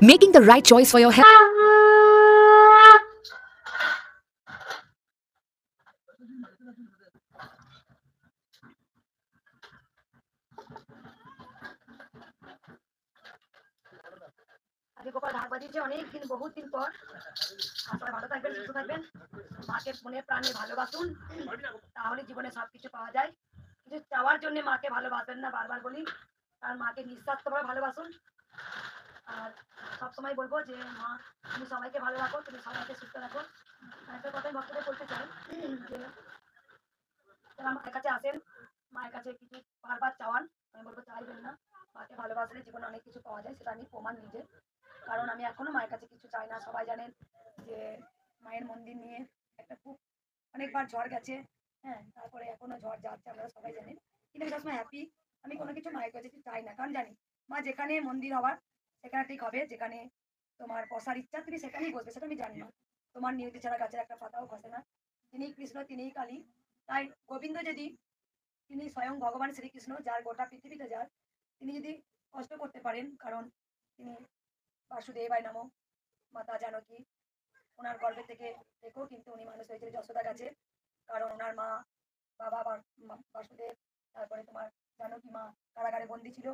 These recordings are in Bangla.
Making the right choice for your health. আজকে গোপাল ঢাক বাজিয়েছে অনেকদিন, বহুত দিন পর। সবাই ভালো থাকবেন, সুস্থ থাকবেন, মাকে মনে প্রাণে ভালোবাসুন, তাহলে জীবনে সবকিছু পাওয়া যায়। কিছু চাওয়ার জন্য মাকে ভালোবাসবেন না, বারবার বলি। আর মাকে নিঃস্বার্থভাবে ভালোবাসুন। আর সবসময় বলবো যে মা, তুমি সবাইকে ভালো রাখো, তুমি সবাইকে সুস্থ রাখো। একটা কথাই ভক্তদের বলতে চাই যে যারা মায়ের কাছে আসেন, মায়ের কাছে কিছু বারবার চাওয়ান, আমি বলবো চাইবেন না। মাকে ভালোবাসলে জীবনে অনেক কিছু পাওয়া যায়, সেটা আমি প্রমাণ নিজে। কারণ আমি এখনো মায়ের কাছে কিছু চাই না। সবাই জানেন যে মায়ের মন্দির নিয়ে একটা খুব অনেকবার ঝড় গেছে। হ্যাঁ, তারপরে এখনো ঝড় যাচ্ছে, আপনারা সবাই জানেন। কিন্তু আমি সবসময় হ্যাপি। আমি কোনো কিছু মায়ের কাছে কিছু চাই না, কারণ জানি মা যেখানে মন্দির হওয়ার সেখানে ঠিক হবে। যেখানে তোমার বসার ইচ্ছা তুমি সেখানেই বসবে, সেটা আমি জানি না। তোমার নিয়তি ছাড়া গাছের একটা পাতাও খসে না। তিনিই কৃষ্ণ, তিনিই কালী। তাই গোবিন্দ যদি, তিনি স্বয়ং ভগবান শ্রীকৃষ্ণ, যার গোটা পৃথিবীতে যার, তিনি যদি কষ্ট করতে পারেন, কারণ তিনি বাসুদেবায় নমঃ, মাতা জানকী ওনার গর্ভে থেকে থেকেও কিন্তু উনি মানুষ হয়েছিল যশোদা গাছে। কারণ ওনার মা, বাবা বাসুদেব, তারপরে তোমার জানকী মা কারাগারে বন্দি ছিল।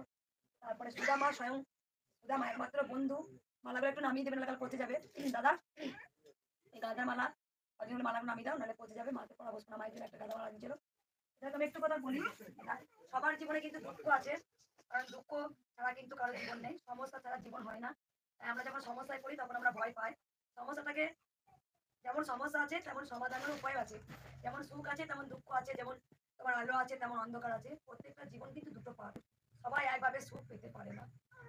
তারপরে সুদামা, স্বয়ং সুদামা একমাত্র বন্ধু। মালাগুলো একটু নামিয়ে দেবেন, নাহলে পচে যাবে। দাদা, এই গাঁদার মালা, অরিজিনাল মালাগুলো নামিয়ে দাও, নাহলে পচে যাবে। মাকে পড়া বসবো না, মায়ের জন্য একটা গাঁদা মালা দিয়েছিল। যাক, আমি একটু কথা বলি। সবার জীবনে কিন্তু দুঃখ আছে, কারণ দুঃখ ছাড়া কিন্তু কারো জীবন নেই, সমস্যা ছাড়া জীবন হয় না। তাই আমরা যখন সমস্যায় পড়ি তখন আমরা ভয় পাই। সমস্যাটাকে, যেমন সমস্যা আছে তেমন সমাধানের উপায় আছে। যেমন সুখ আছে তেমন দুঃখ আছে, যেমন তোমার আলো আছে তেমন অন্ধকার আছে। প্রত্যেকটা জীবন কিন্তু দুটো পার্ট। সবাই একভাবে সুখ পেতে পারে না,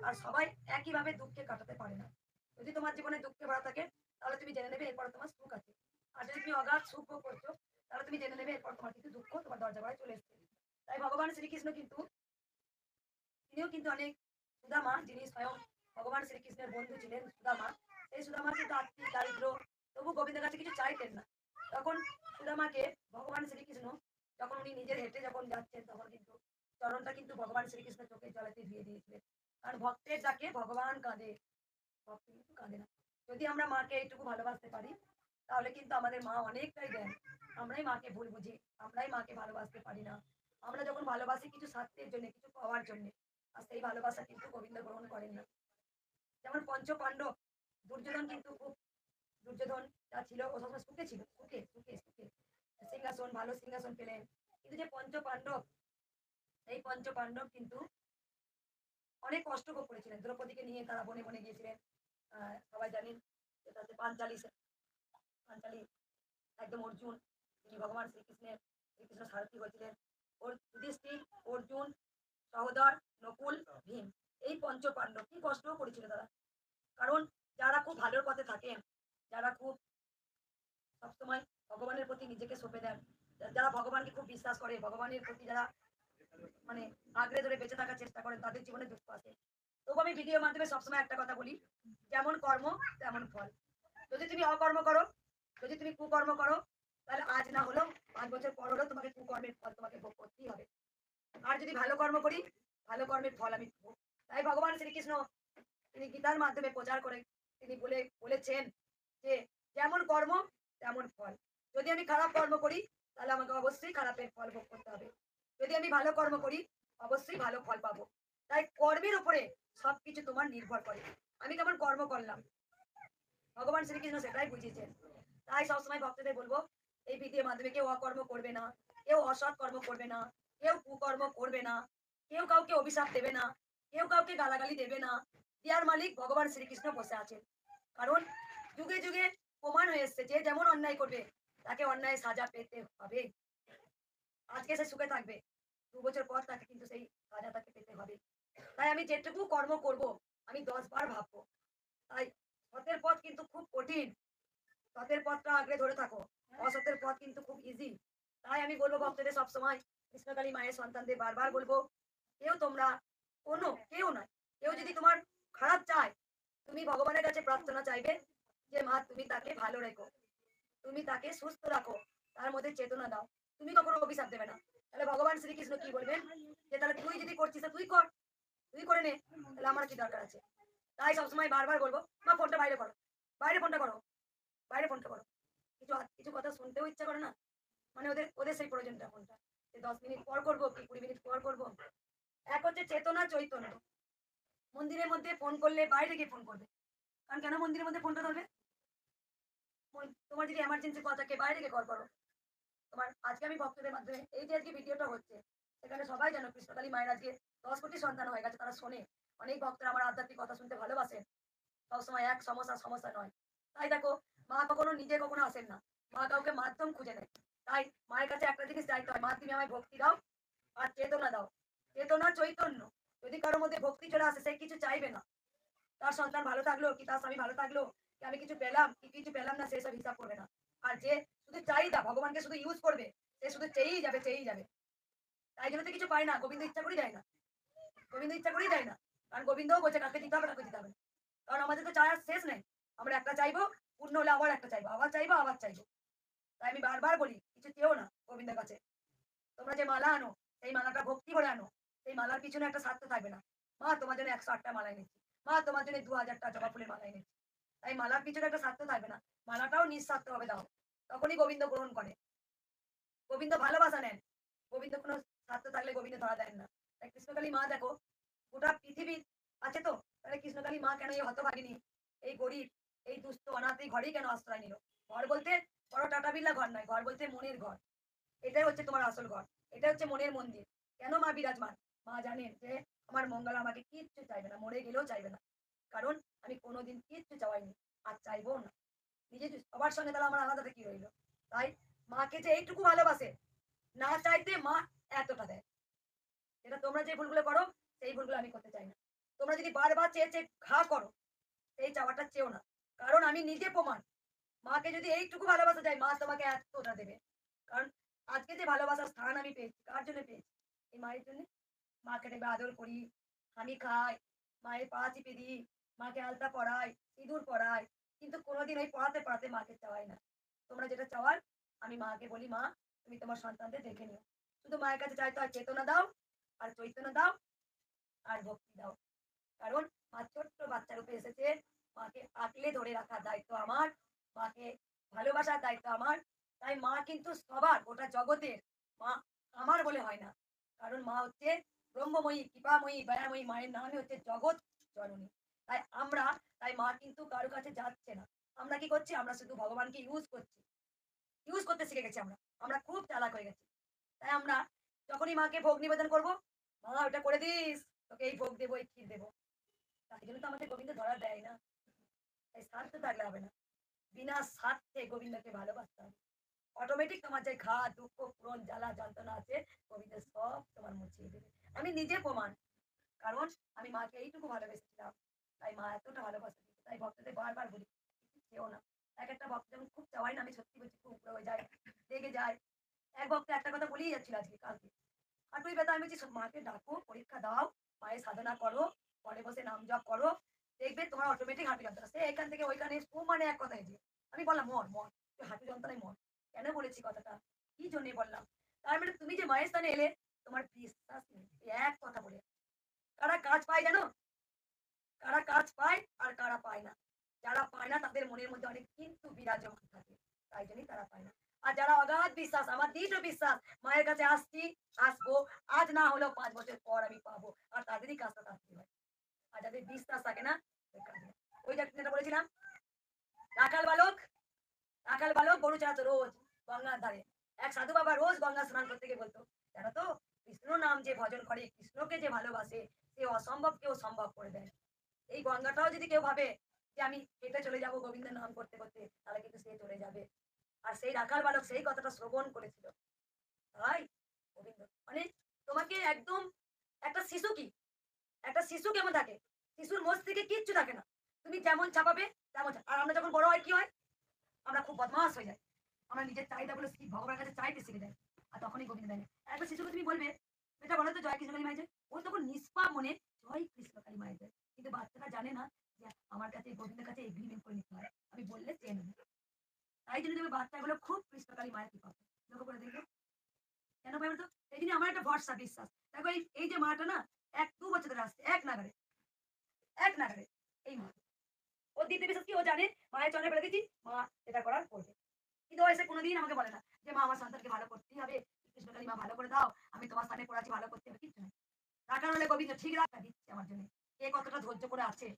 আর সবাই একইভাবে দুঃখে কাটাতে পারে না। যদি তোমার জীবনে দুঃখে ভরা থাকে, তাহলে তুমি জেনে নেবে এরপরে তোমার সুখ আছে। আর যদি তুমি অগাধ সুখ ভোগ করছো, তাহলে তুমি জেনে নেবে এরপর তোমার কিন্তু দুঃখ তোমার দরজা গড়ায় চলে এসেছে। তাই ভগবান শ্রীকৃষ্ণ কিন্তু, তিনিও কিন্তু অনেক, সুদামা যিনি স্বয়ং ভগবান শ্রীকৃষ্ণের বন্ধু ছিলেন, সুদামা, এই সুদামা কিন্তু আর্থিক দারিদ্র, তবু গোবিন্দের কাছে কিছু চাইতেন না। তখন সুদামাকে ভগবান শ্রীকৃষ্ণ, যখন উনি নিজের হেঁটে যখন যাচ্ছেন, তখন কিন্তু চরণটা কিন্তু ভগবান শ্রীকৃষ্ণ চোখের জলেতে ধুয়ে দিয়েছিলেন। কারণ ভক্তের ডাকে ভগবান কাঁদে, ভক্ত কিন্তু কাঁদে না। যদি আমরা মাকে এইটুকু ভালোবাসতে পারি, তাহলে কিন্তু আমাদের মা অনেকটাই দেন। আমরাই মাকে ভুল বুঝি, আমরাই মাকে ভালোবাসতে পারি না। আমরা যখন ভালোবাসি কিছু স্বার্থের জন্য, কিছু পাওয়ার জন্য, আর সেই ভালোবাসা কিন্তু গোবিন্দ গ্রহণ করেন না। যেমন পঞ্চ পাণ্ডব, দুর্যোধন কিন্তু খুব, দুর্যোধন যা ছিল ও সবসময় সুখে ছিল, সুখে সুখে সুখে সিংহাসন, ভালো সিংহাসন পেলেন। কিন্তু যে পঞ্চ পাণ্ডব, এই পঞ্চ পাণ্ডব কিন্তু অনেক কষ্ট ভোগ করেছিলেন। দ্রৌপদীকে নিয়ে তারা বনে বনে গিয়েছিলেন। সবাই জানেন যে তাতে পাঞ্চালী, পাঞ্চালী একদম অর্জুন, যিনি ভগবান শ্রীকৃষ্ণ সারথি হয়েছিলেন। ওর যুধিষ্ঠির, অর্জুন, সহোদর, নকুল, ভীম, এই পঞ্চ পাণ্ডব কি কষ্ট করেছিল তারা। কারণ যারা খুব ভালোর পথে থাকেন, যারা খুব সবসময় ভগবানের প্রতি নিজেকে সঁপে দেন, যারা ভগবানকে খুব বিশ্বাস করে, ভগবানের প্রতি যারা মানে আগ্রে ধরে বেঁচে থাকার চেষ্টা করেন, তাদের জীবনে দুঃখ আসে। তবু আমি ভিডিওর মাধ্যমে সবসময় একটা কথা বলি, যেমন কর্ম তেমন ফল। যদি তুমি অকর্ম করো, যদি তুমি কুকর্ম করো, তাহলে আজ না হলেও 5 বছর পর হলেও তোমাকে কুকর্মের ফল তোমাকে ভোগ করতেই হবে। আর যদি ভালো কর্ম করি, ভালো কর্মের ফল আমি পাবো। তাই ভগবান শ্রীকৃষ্ণ, তিনি গীতার মাধ্যমে প্রচার করে তিনি বলেছেন যে যেমন কর্ম তেমন ফল। যদি আমি খারাপ কর্ম করি, তাহলে আমাকে অবশ্যই খারাপের ফল ভোগ করতে হবে। যদি আমি ভালো কর্ম করি, অবশ্যই ভালো ফল পাবো। তাই কর্মের উপরে সবকিছু তোমার নির্ভর করে। আমি কেমন কর্ম করলাম, ভগবান শ্রীকৃষ্ণ সেটাই বুঝিয়েছেন। তাই সবসময় ভক্তদের বলবো, এই ভিডিওর মাধ্যমে কেউ অকর্ম করবে না, কেউ অসৎ কর্ম করবে না, কেউ কুকর্ম করবে না, কেউ কাউকে অভিশাপ দেবে না, কেউ কাউকে গালাগালি দেবে না। দিয়ার মালিক ভগবান শ্রীকৃষ্ণ বসে আছেন। কারণ যুগে যুগে প্রমাণ হয়ে এসছে, যে যেমন অন্যায় করবে তাকে অন্যায় সাজা পেতে হবে। আজকে সে সুখে থাকবে, 2 বছর পর তাকে কিন্তু সেই সাজা তাকে পেতে হবে। তাই আমি যেটুকু কর্ম করব, আমি 10 বার ভাববো। তাই সতের পথ কিন্তু খুব কঠিন, সতের পথটা আঁকড়ে ধরে থাকো, অসতের পথ কিন্তু খুব ইজি। তাই আমি বলবো ভক্তদের সবসময়, কৃষ্ণকালী মায়ের সন্তানদের বারবার বলবো, কেউ তোমরা কেউ নয়, কেউ যদি তোমার খারাপ চায়, তুমি ভগবানের কাছে প্রার্থনা চাইবে যে মা তুমি তাকে ভালো রেখো, তুমি তাকে সুস্থ রাখো, তার মধ্যে চেতনা দাও। তুমি কখনো অভিশাপ দেবে না। তাহলে ভগবান শ্রীকৃষ্ণ কি বলবেন, যে তাহলে তুই যদি করছিস তুই কর, তুই করে নে, তাহলে আমার কি দরকার আছে। তাই সবসময় বারবার বলবো, মা ফোনটা বাইরে করো, বাইরে ফোনটা করো, বাইরে ফোনটা করো। কিছু কথা শুনতেও ইচ্ছা করে না। মানে ওদের ওদের সেই প্রয়োজনটা কোনটা? যে ১০ মিনিট পর করব কি ২০ মিনিট পর করব। এক হচ্ছে চেতনা, চৈতন্য। মন্দিরের মধ্যে ফোন করলে বাইরে গিয়ে ফোন করবে। কারণ কেন মন্দিরের মধ্যে ফোনটা ধরবে? তোমার যদি এমার্জেন্সি কল থাকে বাইরে গিয়ে কল করো। তোমার আজকে আমি ভক্তদের মাধ্যমে এই যে আজকে ভিডিওটা হচ্ছে, সেখানে সবাই জানো কৃষ্ণকালী মায়ের আজকে ১০ কোটি সন্তান হয়ে গেছে। তারা শোনে। অনেক ভক্তরা আমার আধ্যাত্মিক কথা শুনতে ভালোবাসেন। সবসময় এক সমস্যা, সমস্যা নয়। তাই দেখো, মা কখনো নিজে কখনো আসেন না। মা কাউকে মাধ্যম খুঁজে নেয়। তাই মায়ের কাছে একটা জিনিস চাইতে হয়, মা তুমি আমায় ভক্তি দাও আর চেতনা দাও। চেতনা, চৈতন্য। যদি কারোর মধ্যে ভক্তি চলে আসে সে কিছু চাইবে না। তার সন্তান ভালো থাকলো কি তার স্বামী ভালো থাকলো কি আমি কিছু পেলাম কি কিছু পেলাম না সেসব হিসাব করবে না। আর যে শুধু চাহিদা ভগবানকে শুধু ইউজ করবে সে শুধু চেয়েই যাবে, চেয়েই যাবে। তাই জন্য তো কিছু পায় না। গোবিন্দ ইচ্ছা করেই দেয় না। গোবিন্দ ইচ্ছা করেই দেয় না। কারণ গোবিন্দও বলছে কাকে দিতে হবে কাকে দিতে হবে না। কারণ আমাদের তো চাওয়ার শেষ নেই। আমরা একটা চাইবো, পূর্ণ হলে আবার একটা চাইবো, আবার চাইবো, আবার চাইবো। তাই আমি বারবার বলি কিছু চেয়েও না গোবিন্দের কাছে। তোমরা যে মালা আনো সেই মালাটা ভক্তি করে আনো। সেই মালার পিছনে একটা স্বার্থ থাকবে না। মা তোমার জন্য ১০৮টা মালা এনেছি, মা তোমার জন্য ২০০০টা জবা ফুলের মালা এনেছি। তাই মালার পিছনে একটা স্বার্থ থাকবে না। মালাটাও নিঃস্বার্থ ভাবে দাও। তখনই গোবিন্দ গ্রহণ করে। গোবিন্দ ভালোবাসা নেন। গোবিন্দ কোনো স্বার্থ থাকলে গোবিন্দ ধরা দেন না। তাই কৃষ্ণকালী মা দেখো, গোটা পৃথিবী আছে তো, তাহলে কৃষ্ণকালী মা কেন এই হতভাগিনী, এই গরিব, এই দুস্থ অনাথ এই ঘরেই কেন আশ্রয় নিল? ঘর বলতে বড় টাটা বিড়লা ঘর নয়, ঘর বলতে মনের ঘর। এটাই হচ্ছে তোমার আসল ঘর। এটা হচ্ছে মনের মন্দির। কেন মা বিরাজমান? মা জানেন যে আমার মঙ্গল আমাকে কিচ্ছু চাইবে না, মরে গেলেও চাইবে না। কারণ আমি কোনোদিন কিচ্ছু চাওয়াইনি, আর চাইবও না। নিজে সবার সঙ্গে তাহলে আমার আলাদাটা কি রইল? তাই মাকে যে এইটুকু ভালোবাসে, না চাইতে মা এতটা দেয়। যেটা তোমরা যে ভুলগুলো করো সেই ভুলগুলো আমি করতে চাই না। তোমরা যদি বারবার চেয়ে চেয়ে ঘা করো সেই চাওয়াটা চেও না। কারণ আমি নিজে প্রমাণ। মাকে যদি এইটুকু ভালোবাসা যায় মা তোমাকে এতটা দেবে। কারণ আজকে যে ভালোবাসার স্থান আমি পেয়েছি কার জন্য পেয়েছি? এই মায়ের জন্য। মাকে দেখবে আদর করি, আমি খাই, মায়ের পা চিপে দিই, মাকে আলতা পরাই, সিঁদুর পরাই। কিন্তু কোনোদিন ওই পড়াতে পড়াতে মাকে চাওয়াই না। তোমরা যেটা চাওয়ার আমি মাকে বলি মা তুমি তোমার সন্তানদের দেখে নিও। শুধু মায়ের কাছে চাইতে হয় চেতনা দাও আর চৈতন্য দাও আর ভক্তি দাও। কারণ মা ছোট্ট বাচ্চা রূপে এসেছে। মাকে আঁকলে ধরে রাখার দায়িত্ব আমার। মাকে ভালোবাসার দায়িত্ব আমার। তাই মা কিন্তু সবার গোটা জগতের মা আমার বলে হয় না। কারণ মা হচ্ছে ব্রহ্মময়ী, কৃপাময়ী, দয়াময়ী। মায়ের নামই হচ্ছে জগৎ জননী। তাই আমরা তাই মা কিন্তু কারো কাছে যাচ্ছে না। আমরা কি করছি? আমরা শুধু ভগবানকে ইউজ করছি। ইউজ করতে শিখে গেছি আমরা। আমরা খুব চালাক হয়ে গেছি। তাই আমরা যখনই মাকে ভোগ নিবেদন করব, "মা ওটা করে দিস, তোকে এই ভোগ দেবো, এই ক্ষীর দেবো।" তাই জন্য তো আমাদের গোবিন্দ ধরা দেয় না। তাই স্বার্থ থাকলে হবে না। বিনা স্বার্থে গোবিন্দকে ভালোবাসতে হবে। অটোমেটিক তোমার যে ঘা, দুঃখ, পূরণ, জ্বালা, যন্ত্রণা আছে, গোবিন্দ সব তোমার মুছিয়ে দেবে। আমি নিজে প্রমাণ। কারণ আমি মাকে এইটুকু ভালোবেসেছিলাম। তাই মা এতটা ভালোবাসা দিয়েছে। তাই ভক্তদের বারবার বলি, "কিছু চেও না।" এক-একটা ভক্ত যেমন খুব চাওয়াই না, আমি সত্যি বলছি খুব উপরে হয়ে যায়, রেগে যায়। এক ভক্ত একটা কথা বলেই যাচ্ছিল আজকে কালকে। হাঁটুই ব্যথা। আমি বলছি, "মাকে ডাকো, পরীক্ষা দাও, মায়ের সাধনা করো, ঘরে বসে নাম জপ করো। দেখবে তোমার অটোমেটিক হাঁটু যন্ত্রণা।" সে এখান থেকে ওইখানে সমানে এক কথায় যে। আমি বললাম, "মর, মর। তুই হাঁটু যন্ত্রণায় মর।" কেন বলেছি কথাটা? কি জন্যে বললাম? তার মানে তুমি যে মায়ের স্থানে এলে তোমার বিশ্বাস নেই। এই এক কথা বলে। কারা কাজ পায় জানো? কারা কাজ পায় আর কারা পায় না। যারা পায় না তাদের মনের মধ্যে অনেক কিন্তু বিরাজমান থাকে। তাই জন্যই তারা পায় না। আর যারা অগাধ বিশ্বাস, আমার দৃঢ় বিশ্বাস মায়ের কাছে আসছি, আসবো, আজ না হলেও ৫ বছর পর আমি পাবো। আর তাদেরই কাজটা তাড়াতাড়ি হয়। আর যাদের বিশ্বাস থাকে না, ওই কাজ হয় না। ওই যে যেটা বলেছিলাম, রাখাল বালক, রাখাল বালক গরু চড়াতো রোজ গঙ্গার ধারে। এক সাধু বাবা রোজ গঙ্গা স্নান করতে গিয়ে বলতো, জানো তো কৃষ্ণ নাম যে ভজন করে, কৃষ্ণকে যে ভালোবাসে, সে অসম্ভবকেও সম্ভব করে দেয়। এই গঙ্গাটাও যদি কেউ ভাবে যে আমি হেঁটে চলে যাবো গোবিন্দের নাম করতে করতে, তাহলে কিন্তু সে চলে যাবে। আর সেই রাখাল বালক সেই কথাটা শ্রবণ করেছিল। তাই গোবিন্দ মানে তোমাকে একদম একটা শিশু কি একটা শিশু কেমন থাকে? শিশুর মস্তিষ্কে কিচ্ছু থাকে না। তুমি যেমন চাপাবে তেমন আর আমরা যখন বড় হয় কি হয়? আমরা খুব বদমাস হয়ে যাই। আমরা নিজের চাহিদাগুলো ভগবানের কাছে চাইতে শিখে যাই। আর তখনই গোবিন্দ দেয় না। একটা শিশুকে তুমি বলবে, "এটা বলো তো জয় কৃষ্ণকালী মায়ের জয়।" ও তখন নিষ্পাপ মনে জয় কৃষ্ণকালী মায়ের জয়। কিন্তু বাচ্চাটা জানে না যে আমার কাছে গোবিন্দের কাছে এগ্রিমেন্ট করে নিতে হয়। আমি বললে চেয়ে নেবে। তাই জন্য দেখবে বাচ্চাগুলো খুব কৃষ্ণকালী মায়ের কৃপা পায়। লক্ষ্য করে দেখবে। কেন পায় বলতো? এই জন্য আমার একটা ভরসা বিশ্বাস। দেখো এই যে মাটা না ১-২ বছর ধরে আসছে এক নাগাড়ে, এক নাগাড়ে। এই মা ও দিতে বিশ্বাস কি ও জানে মায়ের চরণে ফেলে দিচ্ছি, মা যেটা করার করবে। কিন্তু ও এসে কোনোদিন আমাকে বলে না যে মা আমার সন্তানকে ভালো করতেই হবে, কৃষ্ণকালী মা ভালো করে দাও, আমি তোমার স্থানে পড়াচ্ছি ভালো করতে হবে, কিচ্ছু না। টাকা হলে গোবিন্দ ঠিক রাখা দিচ্ছে আমার জন্য। কে কতটা ধৈর্য করে আছে।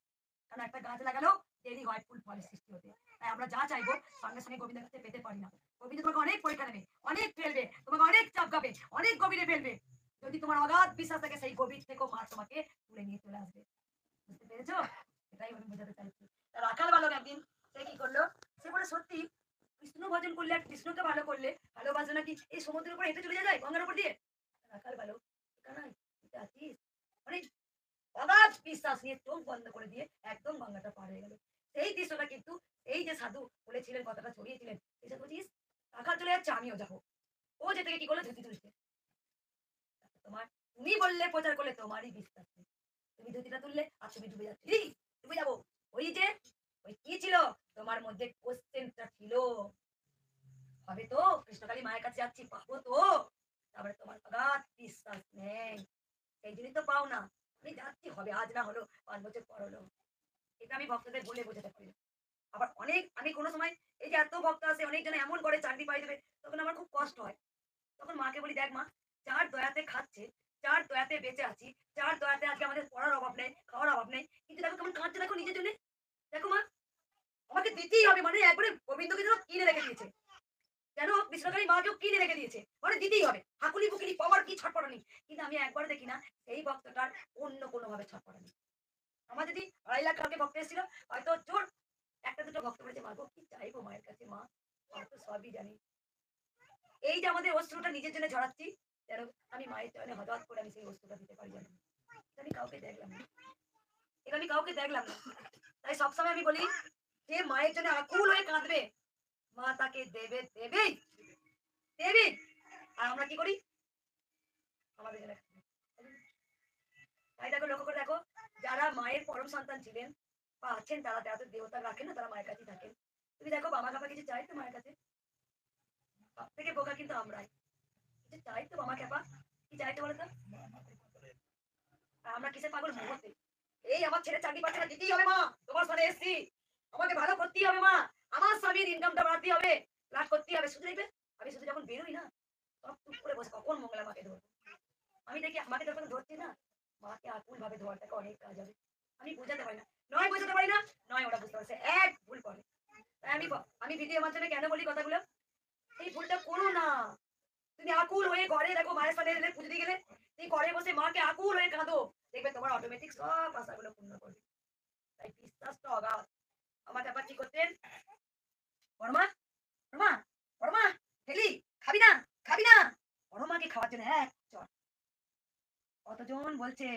কারণ একটা গাছ লাগালেও দেরি হয় ফুল ফলের সৃষ্টি হতে। তাই আমরা যা চাইবো সঙ্গে, সঙ্গে গোবিন্দের কাছে পেতে পারি না। গোবিন্দ তোমাকে অনেক পরীক্ষা নেবে, অনেক ফেলবে, তোমাকে অনেক চাপ খাবে, অনেক গভীরে ফেলবে। যদি তোমার অগাধ বিশ্বাস থাকে সেই গভীর থেকেও মা তোমাকে তুলে নিয়ে চলে আসবে। বুঝতে পেরেছো? এটাই আমি বোঝাতে চাইছি। তা রাখাল বালক একদিন সে কি করলো? সে বলে সত্যি কৃষ্ণ ভজন করলে আর কৃষ্ণকে ভালো করলে ভালোবাসা নাকি এই সমুদ্রের উপর হেঁটে চলে যায় গঙ্গার উপর দিয়ে? রাখাল বালক কানাই তুই আছিস? মানে অগাধ বিশ্বাস নিয়ে চোখ বন্ধ করে দিয়ে একদম গঙ্গাটা পার হয়ে গেল। সেই দৃশ্যটা কিন্তু এই যে সাধু বলেছিলেন কথাটা ছড়িয়েছিলেন এই সাধু বলছিস রাখাল চলে যাচ্ছে আমিও যাবো। ও যে থেকে কি করলো ধুতি তুলছে। তোমার তুমি বললে প্রচার করলে তোমারই বিশ্বাস নেই। তুমি ধুতিটা তুললে আর তুমি ডুবে যাচ্ছি ডুবে যাবো। ওই যে ওই কি ছিল তোমার মধ্যে কোশ্চেনটা ছিল হবে তো কৃষ্ণকালী মায়ের কাছে যাচ্ছি পাবো তো, তারপরে তোমার অগাধ বিশ্বাস নেই সেই জন্যই তো পাও না। আমি যাচ্ছি হবে আজ না হলো ৫ বছর পর হলো। এটা আমি ভক্তদের বলে বোঝাতে পারি না। আবার অনেক আমি কোনো সময় এই যে এত ভক্ত আসে অনেকজন এমন করে চাকরি পাই দেবে তখন আমার খুব কষ্ট হয়। তখন মাকে বলি দেখ মা যার দয়াতে খাচ্ছে, যার দয়াতে বেঁচে আছি, যার দয়াতে আজকে আমাদের পড়ার অভাব নেই, খাওয়ার অভাব নেই। কিন্তু দেখো কেমন কাঁদছে দেখো নিজের জন্য। দেখো মা আমাকে দিতেই হবে মানে একবারে গোবিন্দকে যেন কিনে রেখে দিয়েছে। যেন কৃষ্ণকালী মাকেও কিনে রেখে দিয়েছে। মানে দিতেই হবে। হাকুলি বুকুলি পাওয়ার কি ছটফটানি। কিন্তু আমি একবারও দেখি না এই ভক্তটার অন্য কোনোভাবে ছটফটানি। আমার যদি ২.৫ লাখ কালকে ভক্ত এসেছিল হয়তো জোর ১টা ২টো ভক্ত বলেছে মা গো কি চাইবো মায়ের কাছে মা, মা তো সবই জানি। এই যে আমাদের অস্ত্রটা নিজের জন্য ঝরাচ্ছি যেন আমি মায়ের চরণে হঠাৎ করে আমি সেই অস্ত্রটা দিতে পারি যেন। এটা আমি কাউকে দেখলাম না। এটা আমি কাউকে দেখলাম না। তাই সবসময় আমি বলি যে মায়ের জন্য আকুল হয়ে কাঁদবে মা তাকে দেবে দেবেই দেবেই। আর আমরা কি করি আমাদের জন্য তাই দেখো লক্ষ্য করে দেখো যারা মায়ের পরম সন্তান ছিলেন বা আছেন তারা যারা তো দেবতা রাখেন না তারা মায়ের কাছেই থাকেন। তুমি দেখো বাবা কাপা কিছু চাই তো মায়ের কাছে? সব থেকে বোকা কিন্তু আমরাই। কিছু চাই তো বাবা ক্যাপা কি চাইতে বলে তো? আর আমরা কিসের পাগল মোহতে। এই আমার ছেলে চাকরি পাচ্ছে না দিতেই হবে মা, তোমার সাথে এসছি, আমাকে ভালো করতেই হবে মা, আমার স্বামীর ইনকামটা বাড়াতে হবে, লাভ করতেই হবে। শুধু দেখবে আমি শুধু যখন বেরোই না সব চুপ করে বসে কখন মঙ্গলা মাকে ধরবো। আমি দেখি আমাকে যখন ধরছি না মাকে আকুল ভাবে ধোয়াটাকে অনেক কাজ হবে। আমি বোঝাতে পারি না, নয় বোঝাতে পারি না, নয় ওরা বুঝতে পারছে এক ভুল করে। তাই আমি ভিডিওর মাধ্যমে কেন বলি কথাগুলো এই ভুলটা করো না। তুমি আকুল হয়ে ঘরে দেখো মায়ের সামনে এলে পুজো দিয়ে গেলে তুমি ঘরে বসে মাকে আকুল হয়ে কাঁদো দেখবে তোমার অটোমেটিক সব আশাগুলো পূর্ণ করবে। তাই বিশ্বাসটা অগাধ। আমার ব্যাপার কি করতেন বড়মা বড়মা বড়মা হেলি খাবি না খাবি না বড়মাকে খাওয়ার জন্য হ্যাঁ চল। কতজন বলছে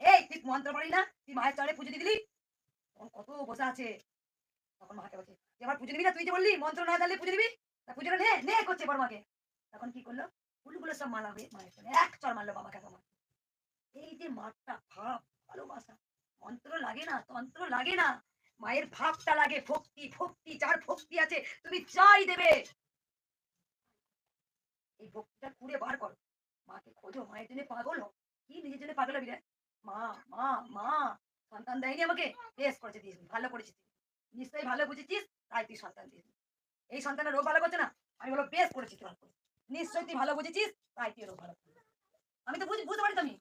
এই তুই মন্ত্র পড়ি না তুই মায়ের চরণে পুজো দিয়ে দিলি তখন কত বসে আছে। তখন মাকে বলছে তুই আমার পুজো দিবি না তুই যে বললি মন্ত্র না জানলে পুজো দিবি তা পুজোটা নে নে করছে বড়মাকে। তখন কি করলো ফুলগুলো সব মালা হয়ে মায়ের চরণে এক চর মারলো বাবাকে তোমার। এই যে মাঠটা ভাব ভালোবাসা মন্ত্র লাগে না তন্ত্র লাগে না মায়ের ভাবটা লাগে ভক্তি ভক্তি যার ভক্তি আছে তুমি চাই দেবে। এই ভক্তিটা খুঁড়ে বার করো মাকে খোঁজো মায়ের জন্য পাগল হো। কি নিজের জন্য পাগল হবি রে? মা মা মা সন্তান দেয়নি আমাকে বেশ করেছে দিয়েছিস ভালো করেছিস নিশ্চয়ই ভালো বুঝেছিস তাই তুই সন্তান দিয়েছিস। এই সন্তানের রোগ ভালো করছে না আমি বলো বেশ করেছিস তুই ভালো করেছিস নিশ্চয়ই তুই ভালো বুঝেছিস তাই তুই রোগ ভালো করছিস। আমি তো বুঝতে পারি তুমি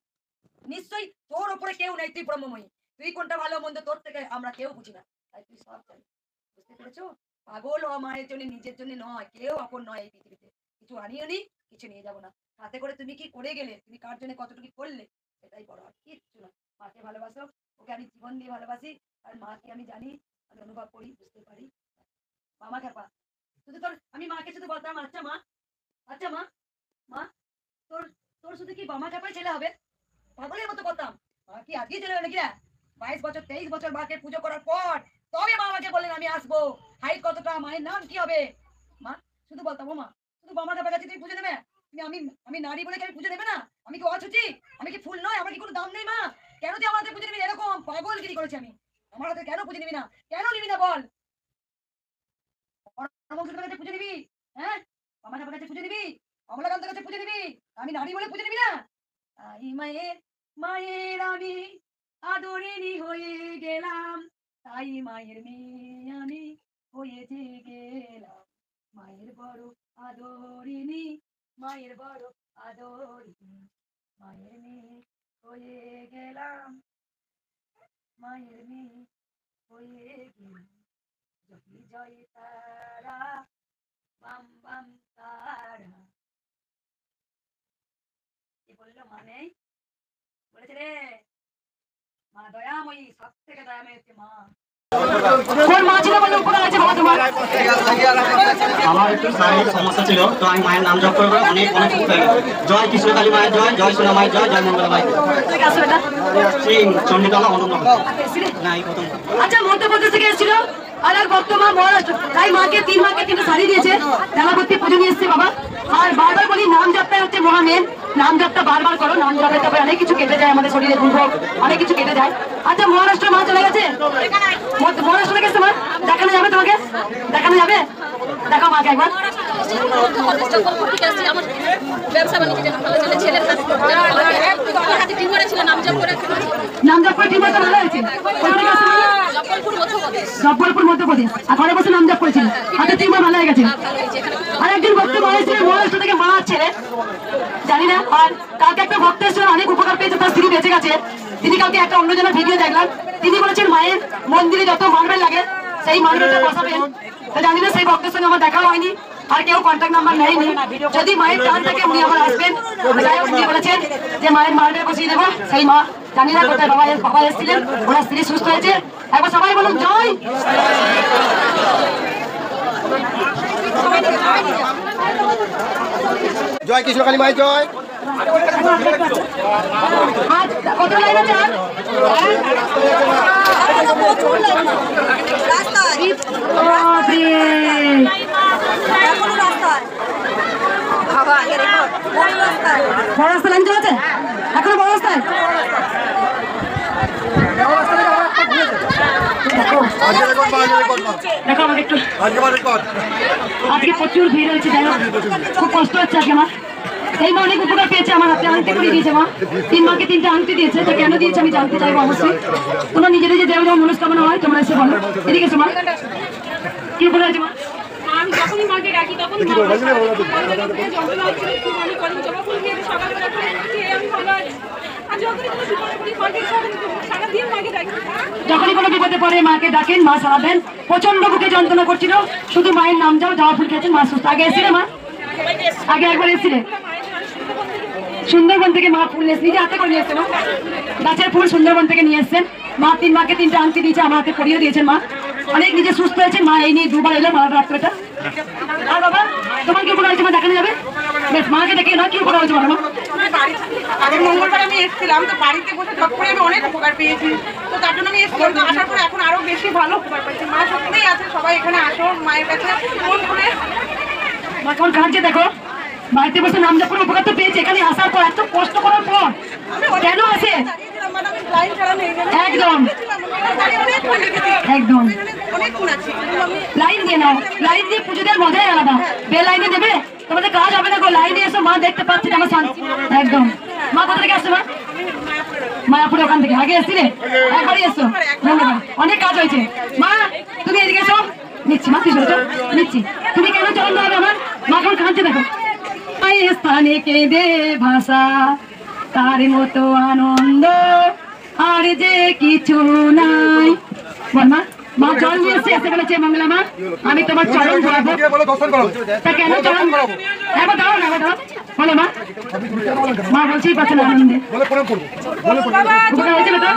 নিশ্চয়ই তোর ওপরে কেউ নেই তুই ব্রহ্মময়ী। তুই কোনটা ভালো মন্দ তোর থেকে আমরা কেউ বুঝি না তাই তুই সব জানিস। বুঝতে পেরেছো? পাগল ও মায়ের জন্য নিজের জন্য নয় কেউ আপন নয় এই পৃথিবীতে। কিছু আনিও নি কিছু নিয়ে যাবো না। তাতে করে তুমি কি করে গেলে তুমি কার জন্য কতটুকু করলে সেটাই বড় আর কিচ্ছু না। মাকে ভালোবাসো ওকে আমি জীবন দিয়ে ভালোবাসি আর মাকে আমি জানি আমি অনুভব করি বুঝতে পারি। মামা খেপা শুধু তোর আমি মাকে শুধু বলতাম আচ্ছা মা মা তোর তোর শুধু কি বামা খেপাই ছেলে হবে পাগলের মতো করতাম। মা কি আজকে চলে গেল নাকি রে? ২২ বছর ২৩ বছর মাকে পুজো করার পর তবে মা আমাকে বললেন আমি আসবো। হাইট কতটা মায়ের নাম কি হবে? মা শুধু বলতাম ও মা শুধু বাবা কাছে কাছে তুমি পুজো দেবে তুমি আমি আমি নারী বলে কি আমি পুজো দেবে না? আমি কি অছুচি? আমি কি ফুল নয়? আমার কি কোনো দাম নেই মা? কেন তুই আমার হাতে পুজো নিবি না? এরকম পাগলগিরি করেছি আমি। আমার হাতে কেন পুজো নিবি না? কেন নিবি না বল? পরমহংসের কাছে পুজো দিবি? হ্যাঁ? বাবা কাছে পুজো দিবি? কমলাকান্তের কাছে পুজো দিবি? আমি নারী বলে পুজো নিবি না? মায়ের মায়ের আমি আদরিণী হয়ে গেলাম তাই মায়ের মেয়ে আমি হয়েছে গেলাম মায়ের বড় আদরিনী, মায়ের বড় আদরিনী, মায়ের মেয়ে হয়ে গেলাম, মায়ের মেয়ে হয়ে গেলাম। জয় জয় তারা, বাম বাম তারা। কি বললো মানে? বলেছে রে মা দয়াময়ী, সব থেকে দয়াময়ী হচ্ছে মা। কোন মা ছিল বলে উপকার আছে বাবা তোমার? আমার একটু শারীরিক সমস্যা ছিল, তো আমি মায়ের নাম জপ করে অনেক অনেক উপকার হয়েছে। জয় কৃষ্ণকালী মায়ের জয়, জয় সোনা মায়ের জয়, জয় মঙ্গলা মায়ের চন্ডিতলা অনন্ত। না এই প্রথম। আচ্ছা, মধ্যপ্রদেশ থেকে এসেছিল আর এক ভক্ত মা মহারাষ্ট্র, তাই মাকে 3 মাকে 3টা শাড়ি দিয়েছে, ডালাভর্তি পুজো নিয়ে এসছে বাবা। আর বারবার বলি নাম জপটাই হচ্ছে মহা মেন, নাম জপটা বারবার করো, নাম জপে তবে অনেক কিছু কেটে যায়, আমাদের শরীরে দুর্ভোগ অনেক কিছু কেটে যায়। আচ্ছা, মহারাষ্ট্র মা চলে গেছে, মহারাষ্ট্র থেকে এসছে মা, দেখানো যাবে তোমাকে? দেখানো যাবে? দেখো মাকে একবার। ব্যবসা বাণিজ্য ভালো চলে, ছেলের নাম জপ করে নাম জপ করে ঠিক মতো ভালো হয়েছে। জব্বলপুর মধ্যপ্রদেশ, আর ঘরে বসে নাম জপ করেছিল, হাতে 3 মাস ভালো হয়ে গেছে। আর একজন ভক্ত মা এসেছিল মহারাষ্ট্র থেকে, মা ছেলে জানি না। আর কালকে একটা ভক্ত এসেছিল, অনেক উপকার পেয়েছে, তার স্ত্রী বেঁচে গেছে। তিনি কালকে একটা অন্যজনের ভিডিও দেখলাম, তিনি বলেছেন মায়ের মন্দিরে যত মার্বেল লাগে সেই মার্বেলটা বসাবেন। তো জানি না, সেই ভক্তের সঙ্গে আমার দেখা হয়নি, আর কেউ কন্ট্যাক্ট নাম্বার নেয়নি। যদি মায়ের টান থাকে উনি আবার আসবেন। যাই হোক, উনি বলেছেন যে মায়ের মার্বেল বসিয়ে দেবো, সেই মা জানি না কোথায়। বাবা এসেছিলেন, ওনার স্ত্রী সুস্থ হয়েছে। একবার সবাই বলুন জয়। জয় কৃষ্ণকালী মায়ের জয়। কত লাইন আছে? বড় রাস্তা লাইন চলেছে এখনো? বড় রাস্তায় দেখো আমাকে একটু। আজকে প্রচুর ভিড় হয়েছে, যাই হোক খুব কষ্ট হচ্ছে আজকে আমার। এই মা অনেক উপকার পেয়েছে, আমার হাতে আংটি করে দিয়েছে মা, 3 মাকে 3টা আংটি দিয়েছে। তো কেন দিয়েছে আমি জানতে চাইবো অবশ্যই। তোমরা নিজেদের যে যেমন মনস্কামনা হয় তোমরা এসে বলো। এদিকে এসো মা, কি উপকার হয়েছে মা? আমি যখনই মাকে ডাকি তখন যখনই কোনো বিপদে পড়ে মাকে ডাকেন, মা সারা দেন। প্রচন্ড বুকে যন্ত্রণা করছিল, শুধু মায়ের নাম যাও, যাওয়া ফুল খেয়েছেন, মা সুস্থ। আগে এসেছিলে মা? আগে একবার এসেছিলে? সুন্দরবন থেকে মা ফুল নিজে হাতে করে নিয়ে এসছে মা, গাছের ফুল সুন্দরবন থেকে নিয়ে এসছেন। মা 3 মাকে 3টা আংটি দিয়েছে, আমার হাতে পরিয়ে দিয়েছেন মা। অনেক নিজে সুস্থ হয়েছেন মা, এই নিয়ে 2বার এলো মা রাত্রেটা। আর বাবা তোমার কি উপকার হয়েছে মা? দেখানো যাবে? বেশ, মাকে দেখে না কি উপকার হয়েছে বলো মা? আগের মঙ্গলবার আমি এসেছিলাম, তো বাড়িতে বসে জব করে আমি অনেক উপকার পেয়েছি, তো তার জন্য আমি এসেছিলাম। তো আসার পর এখন আরো বেশি ভালো উপকার পাচ্ছি। মা সত্যিই আছে, সবাই এখানে আসো মায়ের কাছে ফোন করে। মা কেমন কাঁদছে দেখো, বাড়িতে বসে নাম জপ করে উপকার তো পেয়েছে, এখানে আসার পর এত কষ্ট করার পর কেন আসে? একদম একদম লাইন দিয়ে নাও, লাইন দিয়ে পুজো দেওয়ার মজাই আলাদা। লাইনে দেবে তোমাদের কাজ হবে না গো, লাইনে এসো, মা দেখতে পাচ্ছি আমার শান্তি। একদম। মা কোথা থেকে আসছো মা? মায়াপুরে ওখান থেকে। আগে এসছিলে? একবারই এসছো, ধন্যবাদ, অনেক কাজ হয়েছে। মা তুমি এদিকে এসো, নিচ্ছি মা, তুই চলো, নিচ্ছি। তুমি কেন চলন হবে আমার? মা কেমন কাঁদছে দেখো। স্থানে কেঁদে ভাষা তার মতো আনন্দ আর যে কিছু নাই। বল মা, মা জল নিয়ে এসে এসে বলেছে মঙ্গলা মা আমি তোমার চরণ ধরাবো। তা কেন চরণ? একবার দাও না, একবার দাও, বলো মা। মা বলছেই পাচ্ছে না আনন্দে। উপকার হয়েছে বেটা?